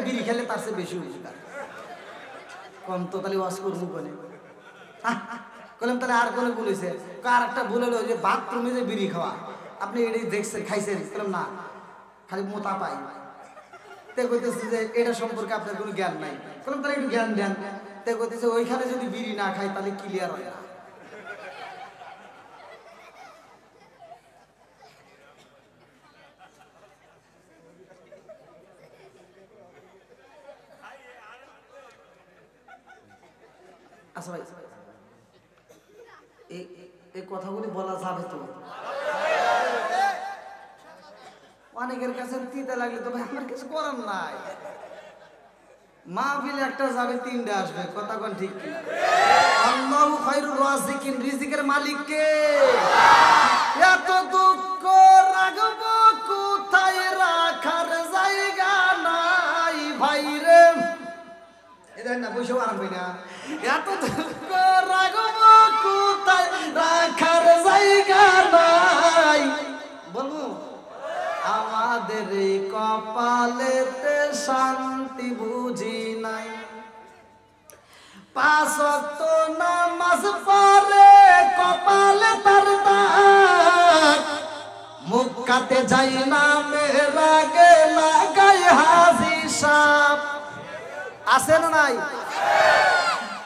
বিড়ি খেলে তার চেয়ে বেশি উপকার কম তো তাহলে ওয়াশ করবো কোনে বললাম তাহলে আর কোনো ভুল হয়েছে আর একটা ভুল হলো যে বাথরুমে যে বিড়ি খাওয়া আপনি এটাই দেখছেন খাইছেন বললাম না খালি মোটা পাই তে কইতেছে যে এটা সম্পর্কে আপনার কোনো জ্ঞান নাই বললাম তাহলে একটু জ্ঞান দেন তে কইতেছে ওইখানে যদি বিড়ি না খাই তাহলে ক্লিয়ার হয় না আচ্ছা ভাই এই কথাগুলি বলা যাবে তো অনেকের কাছে তিতা লাগলে তো ভাই আমার কিছু করার নাই মাহফিলে একটা যাবে তিনটা আসবে কথা কোন ঠিক কিনা আল্লাহু খায়রুর রাযিকিন রিজিকের মালিক কে এত দুঃখ রাগব কোথায় রাখার জায়গা নাই ভাই রে এদের না বসে আরাম পাই না এত দুঃখ রাগব কোথায় রাখার জায়গা নাই বলবো আমাদের এই কপালেতে শান্তি বুঝি নাই পাঁচ ওয়াক্ত নামাজ পড়ে কপালে তার দাগ মুক্কাতে যাই না মেরাগে লাগাই হাজি সাপ আছে না নাই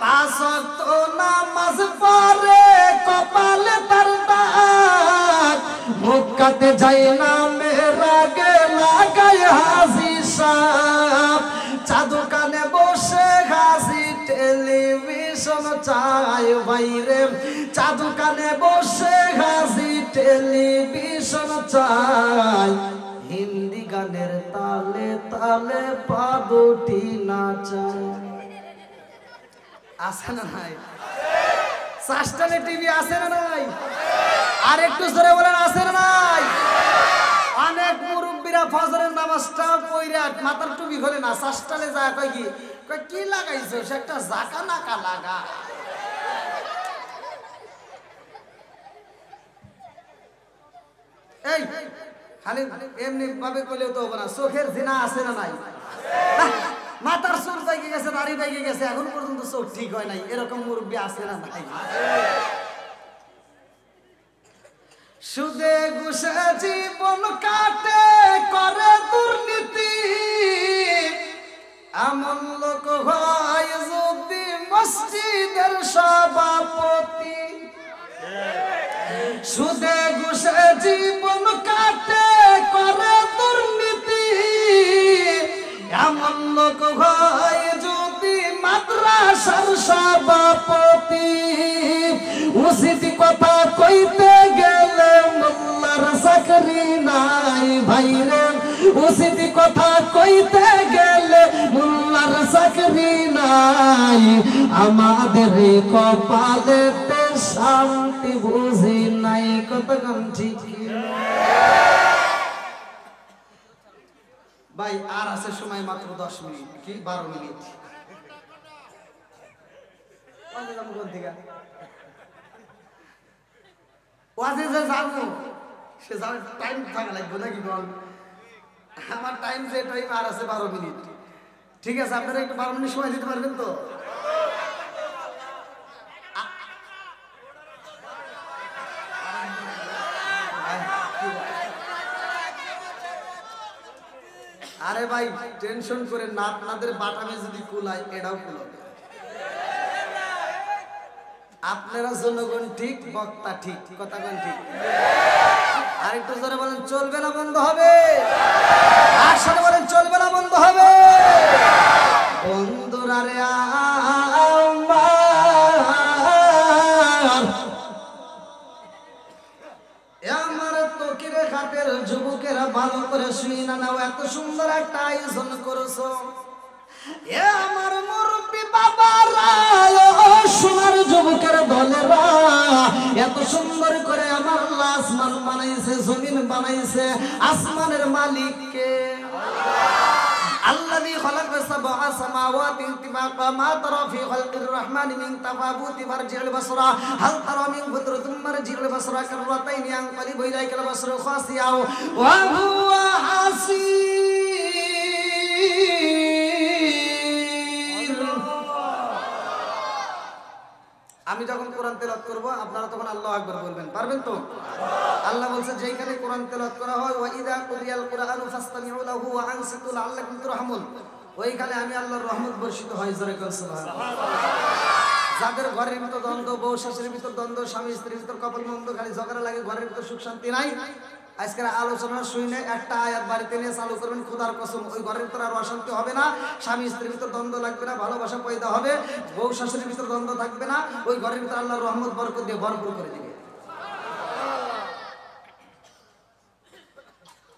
পাঁচ ওয়াক্ত নামাজ পড়ে কপালে তার দাগ মুক্কাতে যাই না মেরাগে লাগাই হাজি সাপ চাদু কানে বসে হাসি টেলিভিশন চাই বাইরে চাদু কানে বসে হাসি টেলিভিশন চাই হিন্দি গানের তালে তালে পা দুটি নাচাই আছে না নাই সাস্টানে টিভি আছে না নাই আর একটু জোরে বলেন আছে না নাই অনেক মুরব্বীরা ফজরের নামাজটা পইরা মাথার টুপি খোলে না সাস্টালে যায় কয় কি লাগাইছো সে একটা জাকা নাকা লাগা এই খালি এমনি ভাবে কইলেও তো হবে না চোখের জিনা আছে না নাই মাথার চুল পাইকে গেছে দাড়ি পাইকে গেছে এখন পর্যন্ত চোখ ঠিক হয় নাই এরকম মুরব্বী আছে না নাই সুদে ঘুষে জীবন কাটে করে দুর্নীতি এমন লোক হয় যদি মসজিদের সভাপতি সুদে ঘুষে জীবন কাটে করে দুর্নীতি এমন লোক হয় যদি মাদ্রাসার সভাপতি উচিত কথা কইতে গেলে মোল্লার চাকরি নাই ভাইরে উচিত কথা কইতে গেলে মোল্লার চাকরি নাই আমাদের কপালেতে শান্তি বুঝি নাই কতক্ষণ ঠিক ভাই আর আছে সময় মাত্র 10 মিনিট কি 12 মিনিট ওয়াজে যে যাবো সে যাবে টাইম থাকা লাগবে নাকি বল আমার টাইম যে টাইম আর আছে 12 মিনিট ঠিক আছে আপনারা একটু 12 মিনিট সময় দিতে পারবেন তো আরে ভাই টেনশন করে না আপনাদের বাটামে যদি কুলায় এটাও কুলাবে আপনারা জনগণ ঠিক বক্তা ঠিক কথা কোন ঠিক আর একটু জোরে বলেন চলবে না বন্ধ হবে আর সাথে বলেন চলবে না বন্ধ হবে বন্ধুরা রে আমার তকিরে খাতের যুবকেরা ভালো করে শুই না নাও এত সুন্দর একটা আয়োজন করেছো এ আমার মুরব্বী বাবারা সোনার যুবকের দলেরা এত সুন্দর করে আমার আল্লাহ আসমান বানাইছে জমিন বানাইছে আসমানের মালিক কে الذي خلق سبع سماوات طباقا ما ترى في خلق الرحمن من تفاوت فارجع البصر هل ترى من فطر ثم ارجع البصر كرتين ينقلب اليك البصر خاسئا وهو حسير তেলাওয়াত করব, আপনারা তখন আল্লাহু আকবার বলবেন, পারবেন তো? আল্লাহ বলছে যেখানে কোরআন তেলাওয়াত করা হয়, ওয়া ইযা কুরিয়াল কুরআনু ফাসতামিউ লাহু ওয়া আনসিতু লাআল্লাকুম তুরহামুন, ওইখানে আমি আল্লাহর রহমত বর্ষিত হয়। জোরে বলেন সুবহানাল্লাহ। যাদের ঘরের ভিতর দ্বন্দ্ব, বউ শাশুড়ির ভিতর দ্বন্দ্ব, স্বামী স্ত্রীর ভিতর কপাল মন্দ, খালি ঝগড়া লাগে, ঘরের ভিতর সুখ শান্তি নাই, আজকের আলোচনা শুনে একটা আয়াত বাড়িতে নিয়ে চালু করবেন, খোদার কসম ওই ঘরের ভিতর আর অশান্তি হবে না, স্বামী স্ত্রীর ভিতর দ্বন্দ্ব লাগবে না, ভালোবাসা পয়দা হবে, বউ শাশুড়ির ভিতর দ্বন্দ্ব থাকবে না, ওই ঘরের ভিতর আল্লাহর রহমত বরকত দিয়ে ভরপুর করে দিবে।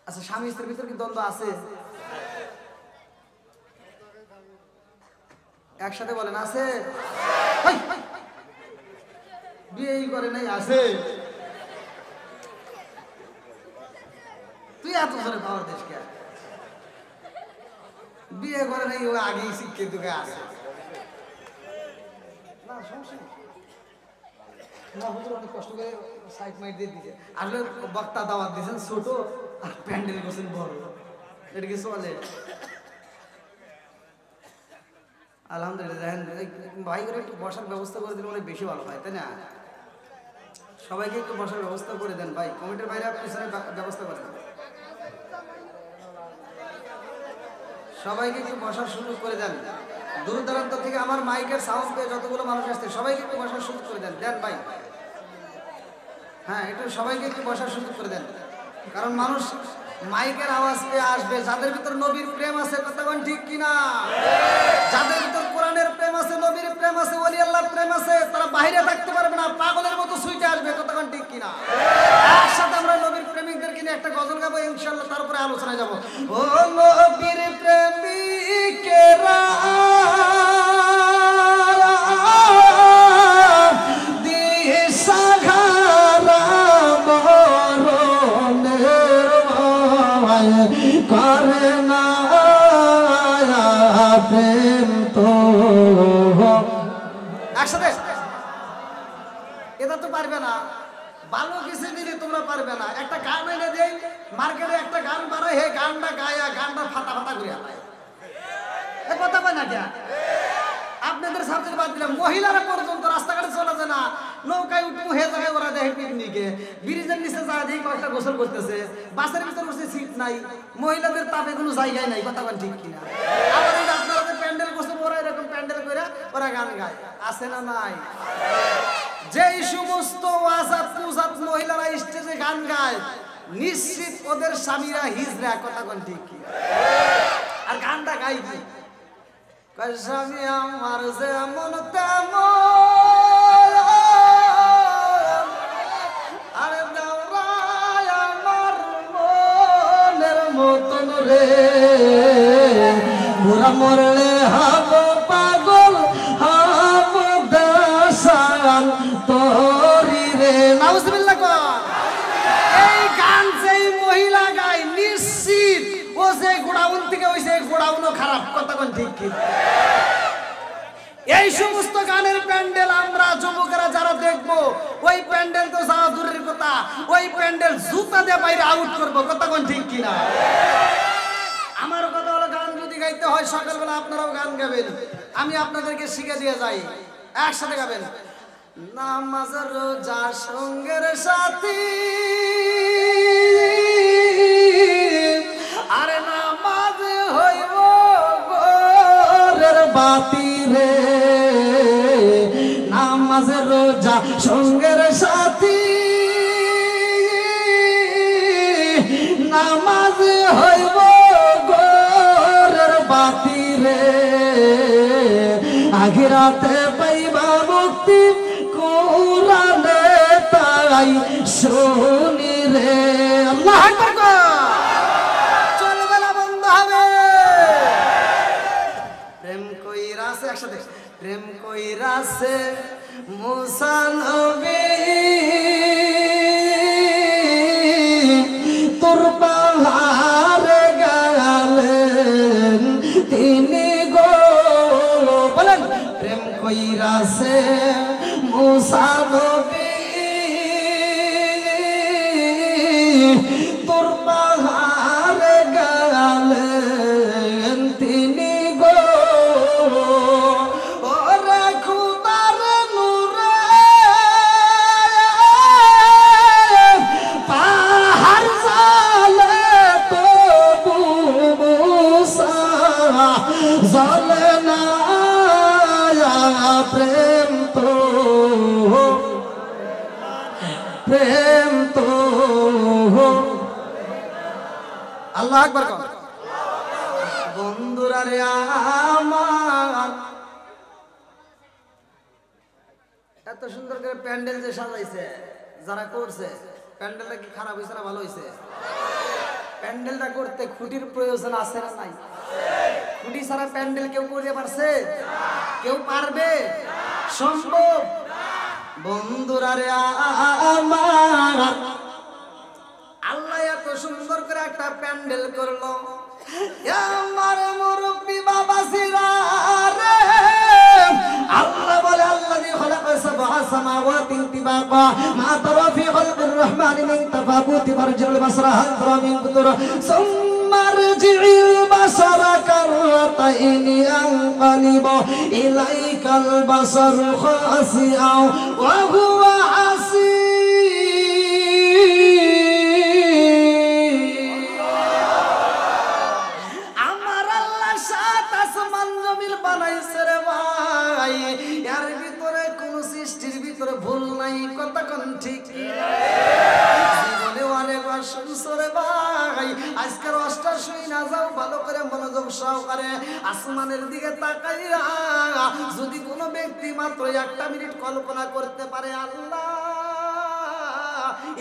আচ্ছা, স্বামী স্ত্রীর ভিতর কি দ্বন্দ্ব আছে? একসাথে বলেন আছে? বিয়েই করে নাই, আছে? তুই এত জোরে পাওয়ার দেশ কে? বিয়ে করে নাই, ও আগেই শিখে তোকে আছে না, সমস্যা নেই। অনেক কষ্ট করে সাইড মাইট দিয়ে দিচ্ছে, আসলে বক্তা দাওয়াত দিয়েছেন ছোট আর প্যান্ডেল করছেন বড়, এটা কি চলে? আলহামদুলিল্লাহ। ভাই করে একটু বসার ব্যবস্থা করে দিলে অনেক বেশি ভালো হয়, তাই না? সবাইকে একটু বসার ব্যবস্থা করে দেন ভাই, কমিটির বাইরে পিছনে ব্যবস্থা করেন, সবাইকে একটু বসার সুযোগ করে দেন। দূর দূরান্ত থেকে আমার মাইকের সাউন্ড পেয়ে যতগুলো মানুষ আসছে সবাইকে একটু বসার সুযোগ করে দেন, দেন ভাই। হ্যাঁ, একটু সবাইকে একটু বসার সুযোগ করে দেন, কারণ মানুষ মাইকের আওয়াজ পেয়ে আসবে। যাদের ভিতর নবীর প্রেম আছে, কথা বলেন ঠিক কিনা? যাদের ভিতর কোরআনের প্রেম আছে, নবীর প্রেম আছে, ওলি আল্লাহর প্রেম আছে, তারা বাইরে থাকতে পারবে না, পাগলের মতো ছুটে আসবে, কথা বলেন ঠিক কিনা? একসাথে আমরা নবীর প্রেমিকদেরকে নিয়ে একটা গজল গাবো ইনশাআল্লাহ, তারপরে আলোচনায় যাব। ও নবীর প্রেমিকেরা একসাথে এটা তো পারবে না, ভালো কিছু দিলে তোমরা পারবে না। একটা গান এনে দেই মার্কেটে, একটা গান বাড়াই, হে গানটা গায়া গানটা ফাটা ফাটা করে কথা পায় না কে? আপনাদের সাবজেক্ট বাদ দিলাম, মহিলারা পর্যন্ত রাস্তাঘাটে চলে যায় না, নৌকায় উঠবো হে জায়গায় ওরা দেখে পিকনিকে, ব্রিজের নিচে যা দিয়ে কয়েকটা গোসল করতেছে, বাসের ভিতরে বসে সিট নাই, মহিলাদের তাপে কোনো জায়গায় নাই, কথা বলেন ঠিক কিনা? আবার আপনারা যে প্যান্ডেল গোসল, ওরা এরকম প্যান্ডেল করে ওরা গান গায়, আছে না নাই? যেই সমস্ত ওয়াজাত পূজাত মহিলারা স্টেজে গান গায়, নিশ্চিত ওদের স্বামীরা হিজড়া, কথা বলেন ঠিক কিনা? আর গানটা গাই কি? স্বামী আমার যেমন তেমন, আরে দাওরাই আমার মনের মতন রে, বুড়া মরলে হব পাগল, হব দাসান তোরি রে। নাউজুবিল্লাহ কর। এই গান যেই মহিলা গায়, নিশ্চিত ও যে গোডাউন থেকে হইছে, গোডাউনও খারাপ, কথা কোন ঠিক কি? এই সমস্ত গানের প্যান্ডেল আমরা যুবকেরা যারা দেখবো, ওই প্যান্ডেল তো যাওয়া দূরের কথা, ওই প্যান্ডেল জুতা দিয়ে বাইরে আউট করবো, কথা কোন ঠিক কিনা? আমার কথা হলো, গান যদি গাইতে হয় সকালবেলা আপনারাও গান গাবেন, আমি আপনাদেরকে শিখে দিয়ে যাই, একসাথে গাবেন। নামাজ রোজা সঙ্গের সাথী, আরে নামাজ হইব গোরের বাতি রে, নামাজ রোজা সঙ্গের সাথী, নামাজ হইব গোরের বাতি রে, আখিরাতে পাইবা মুক্তি কোরআনে তাই শুনি রে। আল্লাহু আকবার। চলবে না, বন্ধ হবে। প্রেম কইরাছে, একসাথে প্রেম কইরাছে মুসা নবী, তোর পাহাড়ে গেলেন তিনি গো, বলেন প্রেম কইরাছে মুসা নবী, তোর পাহাড়ে গেলেন তিনি গো, ওরে খুদার নূরে জলে না প্রেম তো আল্লাহ আকবার কর। বন্ধুরা রে আমার এত সুন্দর করে প্যান্ডেল যে সাজাইছে যারা করছে, প্যান্ডেলটা কি খারাপ হয়েছে না ভালো হয়েছে? প্যান্ডেলটা করতে খুঁটির প্রয়োজন আছে না নাই? খুঁটি ছাড়া প্যান্ডেল কেউ করতে পারছে? কেউ পারবে? সম্ভব? বন্ধুরা রে আমার আল্লাহ এত সুন্দর করে একটা প্যান্ডেল করলো। আমার মুরব্বি বাবা সিরা রে আল্লাহ বলে আল্লাযী খালাকা সাবআ সামাওয়াতি তিবাকা মা তারা ফি খালকির রহমানি মিন তাফাবুতি ফারজিল বাসরা হাল তারা মিন কুতুর সুম্মা রজিল বাসরা কাররাতাইনি আনকালিব ইলাইকাল বাসরু খাসিআ ওয়া হুয়া বানাইছে রে ভাই, এর ভিতরে কোন সৃষ্টির ভিতরে ভুল নাই। কথা কোন ঠিক জীবনে অনেকবার শুনছো রে ভাই। আজকের অষ্টা শুই না যাও, ভালো করে মনোযোগ সহকারে আসমানের দিকে তাকাইয়া যদি কোনো ব্যক্তি মাত্র একটা মিনিট কল্পনা করতে পারে আল্লাহ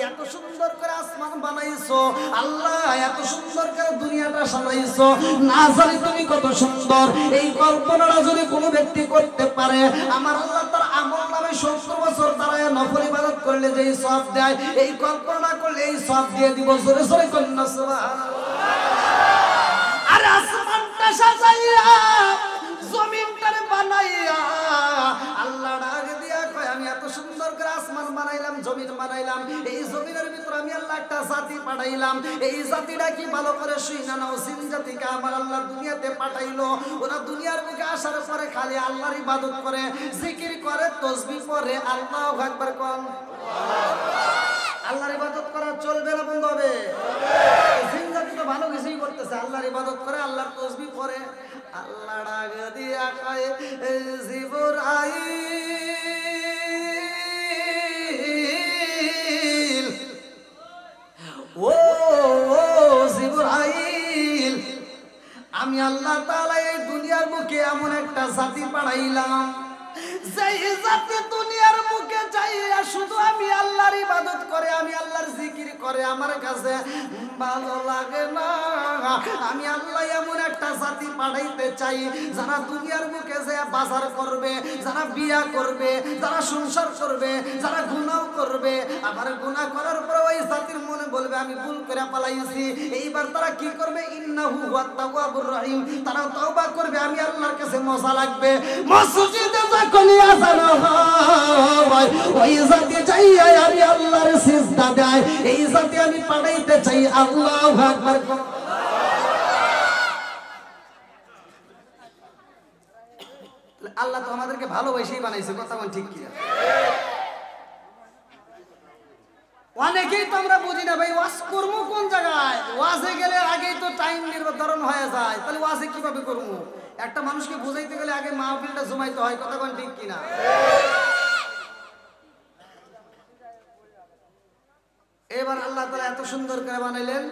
এত সুন্দর করে আসমান বানাইছো, আল্লাহ এত সুন্দর করে দুনিয়াটা সাজাইছো, না জানি তুমি কত সুন্দর, এই কল্পনাটা যদি কোনো ব্যক্তি করতে পারে আমার আল্লাহ তার আমল নামে 70 বছর দাঁড়ায় নফল ইবাদত করলে যেই সওয়াব দেয়, এই কল্পনা করলে এই সওয়াব দিয়ে দিব। জোরে জোরে কন্যা সুবহানাল্লাহ। আরে আসমানটা সাজাইয়া জমিনটারে বানাইয়া আল্লাহ ডাক দিয়া কয় আমি এত সুন্দর করে আসমান বানাইলাম, জমিন বানাইলাম, এই জমিনের ভিতর আমি আল্লাহ একটা জাতি পাঠাইলাম। এই জাতিটা কি ভালো করে শুই না নাও, জিন জাতিকে আমার আল্লাহ দুনিয়াতে পাঠাইলো। ওরা দুনিয়ার মুখে আসার পরে খালি আল্লাহর ইবাদত করে, জিকির করে, তাসবিহ পড়ে। আল্লাহু আকবার কোন আল্লাহর ইবাদত করা চলবে না বন্ধ হবে? জিন জাতি তো ভালো কিছুই করতেছে, আল্লাহর ইবাদত করে, আল্লাহর তাসবিহ পড়ে। আল্লাহ ডাক দিয়া কয় জিবরাইল, ও জিবরাইল, আমি আল্লাহ তাআলা এই দুনিয়ার মুখে এমন একটা জাতি পাঠাইলাম যেই জাতি দুনিয়ার মুখে যাইয়া শুধু আমি আল্লাহর ইবাদত করে, আমি আল্লাহর জিকির করে, আমার কাছে ভালো লাগে না। আমি আল্লাহ এমন একটা জাতি পাঠাইতে চাই যারা দুনিয়ার মুখে যে বাজার করবে, যারা বিয়া করবে, যারা সংসার করবে, যারা গুনাহ করবে, আবার গুনাহ করার পর ওই জাতির মনে বলবে আমি ভুল করে পালাইছি। এইবার তারা কি করবে? ইন্নাহু হুয়াত তাওয়াবুর রহিম, তারা তওবা করবে, আমি আল্লাহর কাছে মজা লাগবে। মসজিদে যখন আযান হয় ওই জাতি চাইয়া আমি আল্লাহর সিজদা দেয়, এই জাতি আমি পাঠাইতে চাই। আল্লাহু আকবার। আল্লাহ তো আমাদেরকে ভালোবাসেই বানাইছে, কথা বল ঠিক কি? অনেকেই তো আমরা বুঝি না ভাই, ওয়াজ করবো কোন জায়গায়? ওয়াজে গেলে আগেই তো টাইম নির্ধারণ হয়ে যায়, তাহলে ওয়াজে কিভাবে করবো? একটা মানুষকে বুঝাইতে গেলে আগে মাহফিলটা জমাইতে হয়, কথা বল ঠিক কিনা? এবার আল্লাহ তাআলা এত সুন্দর করে বানাইলেন,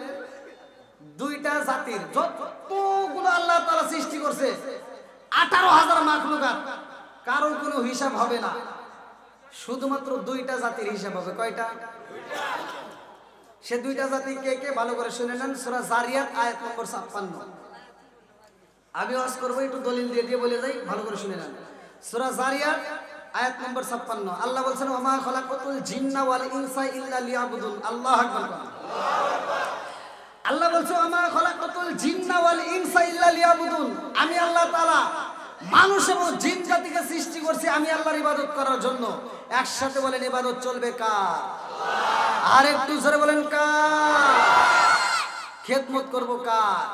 দুইটা জাতির যতগুলো আল্লাহ তাআলা সৃষ্টি করছে 18,000 মাখলুকাত, কারোর কোনো হিসাব হবে না, শুধুমাত্র দুইটা জাতির হিসাব হবে। কয়টা? সে দুইটা জাতি কে কে? ভালো করে শুনে নেন। সূরা জারিয়াত আয়াত নম্বর 56। আমি ওয়াজ করবো, একটু দলিল দিয়ে দিয়ে বলে যাই, ভালো করে শুনে নেন। সূরা জারিয়াত আয়াত নম্বর 56 আল্লাহ বলছেন ওমা খালাকাতুল জিন্না ওয়াল ইনসা ইল্লা লিয়াবুদুন। আল্লাহু আকবার। আল্লাহ বলছে ওমা খালাকাতুল জিন্না ওয়াল ইনসা ইল্লা লিয়াবুদুন, আমি আল্লাহ তাআলা মানুষ এবং জিন জাতিকে সৃষ্টি করছি আমি আল্লাহর ইবাদত করার জন্য। একসাথে বলেন ইবাদত চলবে কার? আর একটু জোরে বলেন কার? খেদমত করব কার?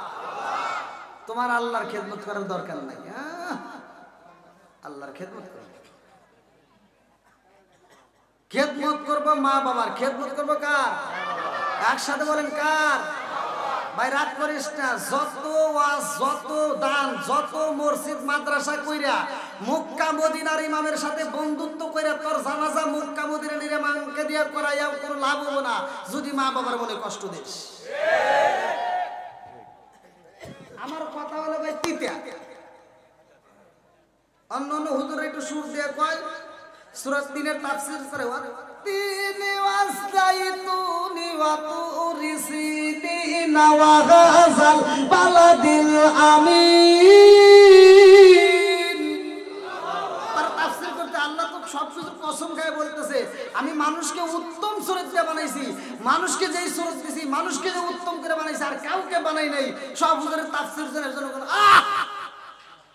তোমার আল্লাহর খেদমত করার দরকার নাই। আল্লাহর খেদমত করব, খেদমত করব মা বাবার, খেদমত করব কার? একসাথে বলেন কার? ভাই রাত করিস না, যত ওয়াজ, যত দান, যত মসজিদ মাদ্রাসা কইরা মক্কা মদিনার ইমামের সাথে বন্ধুত্ব কইরা তোর জানাজা মক্কা মদিনার ইমামকে দিয়া করাইয়া কোনো লাভ হবে না যদি মা বাবার মনে কষ্ট দিস। আমার কথা হলো ভাই তিতা, অন্য অন্য হুজুর একটু সুর দিয়ে কয় সূরা ৩ এর তাফসীর করে তিনি ওয়াসাইতুনি ওয়া তুরিসিনি নাওয়াগাজাল বালাদিল আমিন। তার তাফসীর করতে আল্লাহ তো সবকিছু কসম খায় বলতেছে আমি মানুষকে উত্তম চরিত্রে বানাইছি, মানুষকে যেই চরিত্র দিছি, মানুষকে যে উত্তম করে বানাইছি আর কাউকে বানাই নাই। সব হুজুরের তাফসীর জানার জন্য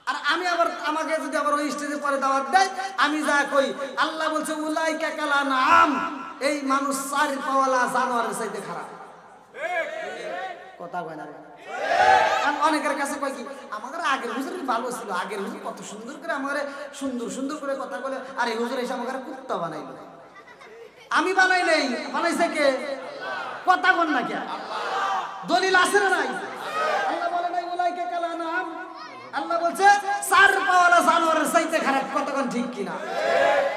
আর আমি আবার আমাকে যদি আবার ওই স্টেজে পরে দাওয়াত দেয় আমি যা কই আল্লাহ বলছে উলাইকা কাল আনআম, এই মানুষ চার পাওয়ালা জানোয়ারের চাইতে খারাপ। কথা কয় না অনেকের কাছে কয় কি আমাদের আগের হুজুর ভালো ছিল, আগের হুজুর কত সুন্দর করে আমাদের সুন্দর সুন্দর করে কথা বলে, আর এই হুজুর এসে আমাকে কুত্তা বানাইলো। আমি বানাই নাই, বানাইছে কে? কথা বল না কে? দলিল আছে না নাই? আল্লাহ বলে নাই উলাইকা কাল আনআম, আল্লাহ বলছে চার পাওয়ালা জানোয়ারের চাইতে খারাপ। কতক্ষণ ঠিক কিনা?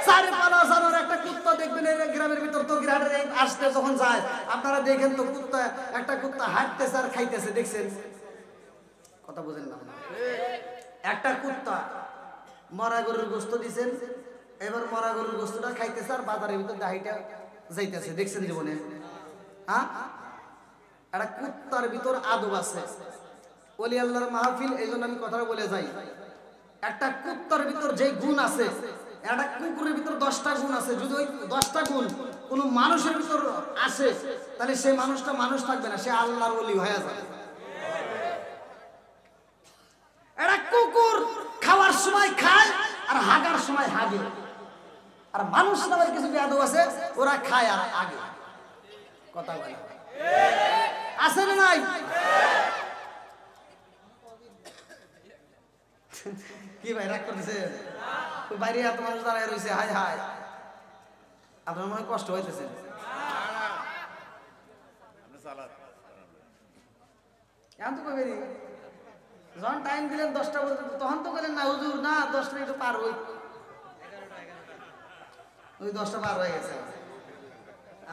চার পাওয়ালা জানোয়ার একটা কুত্তা দেখবেন এই গ্রামের ভিতর তো গ্রামে আসতে যখন যায় আপনারা দেখেন তো কুত্তা, একটা কুত্তা হাঁটতেছে আর খাইতেছে, দেখছেন? কথা বুঝেন না? একটা কুত্তা মরা গরুর গোস্ত দিছেন, এবার মরা গরুর গোস্তটা খাইতেছে আর বাজারের ভিতর দাহিটা যাইতেছে, দেখছেন জীবনে? হ্যাঁ, একটা কুত্তার ভিতর আদব আছে। ওলি আল্লাহর মাহফিল, এই জন্য আমি কথাটা বলে যাই। একটা কুত্তার ভিতর যে গুণ আছে, একটা কুকুরের ভিতর 10টা গুণ আছে। যদি ওই 10টা গুণ কোন মানুষের ভিতর আসে তাহলে সেই মানুষটা মানুষ থাকবে না, সে আল্লাহর ওলি হয়ে যাবে। একটা কুকুর খাওয়ার সময় খায় আর হাগার সময় হাগে, আর মানুষ নামের কিছু বেয়াদব আছে ওরা খায় আর আগে। কথা বলে আছে না নাই? কি ভাই রাগ করতেছে? বাইরে এত মানুষ দাঁড়ায় রয়েছে, হাই হাই, আপনার মনে কষ্ট হইতেছে? এখন তো কবে যখন টাইম দিলেন 10টা পর্যন্ত তখন তো বলেন না হুজুর না 10টা একটু পার হই, ওই 10টা পার হয়ে গেছে,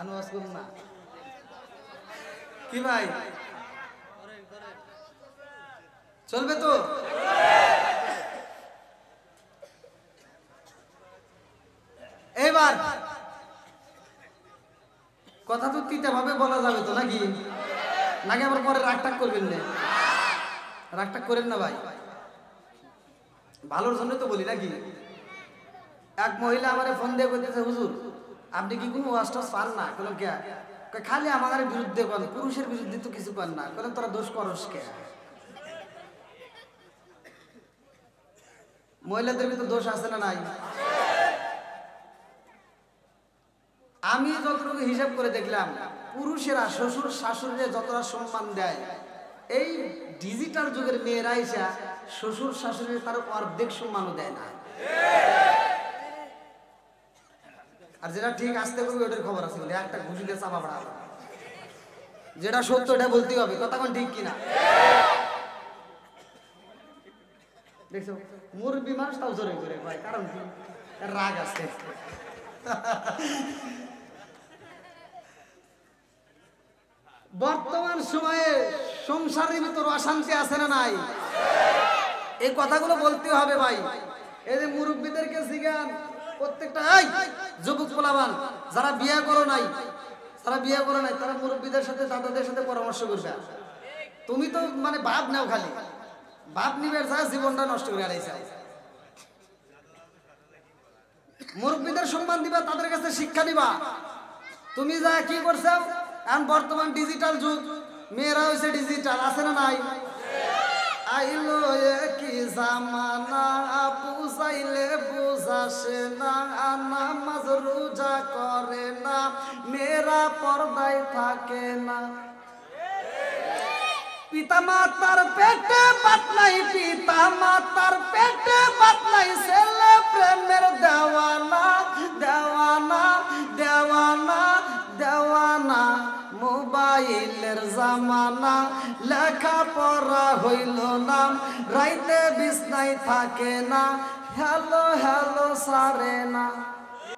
আনুয়াজ করুন না। কি ভাই চলবে তো? এবার কথা তো তিতা ভাবে বলা যাবে তো নাকি? নাকি আবার পরে রাগটাক করবেন না? রাগটাক করেন না ভাই, ভালোর জন্য তো বলি নাকি? এক মহিলা আমারে ফোন দিয়ে বলতেছে হুজুর আপনি কি কোনো ওয়াজটা পান না? বললাম কে? খালি আমার বিরুদ্ধে করেন, পুরুষের বিরুদ্ধে তো কিছু পান না। বললাম তোরা দোষ করস কে? মহিলাদের ভিতর দোষ আছে না নাই? আমি যতটুকু হিসাব করে দেখলাম পুরুষেরা শ্বশুর শাশুড়িরে যতটা সম্মান দেয়, এই ডিজিটাল যুগের মেয়েরা এসে শ্বশুর শাশুড়ির তার অর্ধেক সম্মানও দেয় না। আর যেটা ঠিক আসতে করবে ওটার খবর আছে বলে একটা ঘুষি দিয়ে চাপা পড়া, যেটা সত্য এটা বলতেই হবে। কথা কোন ঠিক কিনা? দেখছো মুরব্বী মানুষ তাও জোরে করে ভাই, কারণ কি? রাগ আছে। বর্তমান সময়ে সংসারের ভিতর অশান্তি আছে না নাই? এই কথাগুলো বলতে হবে ভাই। এই যে মুরব্বীদেরকে শিখান প্রত্যেকটা, এই যুবক পোলাবান যারা বিয়ে করো নাই, তারা মুরব্বীদের সাথে দাদাদের সাথে পরামর্শ করবে। তুমি তো মানে বাপ নাও, খালি বাপ নিবে জীবনটা নষ্ট করে আড়াইছে। মুরব্বীদের সম্মান দিবা, তাদের কাছে শিক্ষা দিবা। তুমি যা কি করছো এখন বর্তমান ডিজিটাল যুগ, মেয়েরা হয়েছে ডিজিটাল, আছে না নাই? আইলো কি জামানা বুঝাইলে বুঝাসে না, নামাজ রোজা করে না, মেয়েরা পর্দায় থাকে না। পিতা মাতার পেটে বাত নাই, পিতা মাতার পেটে বাত নাই, ছেলে প্রেমের দেওয়ানা দেওয়ানা দেওয়ানা দেওয়ানা, মোবাইলের জামানা লেখা পড়া হইল না রাইতে বিছনায় থাকে না হ্যালো হ্যালো সারে না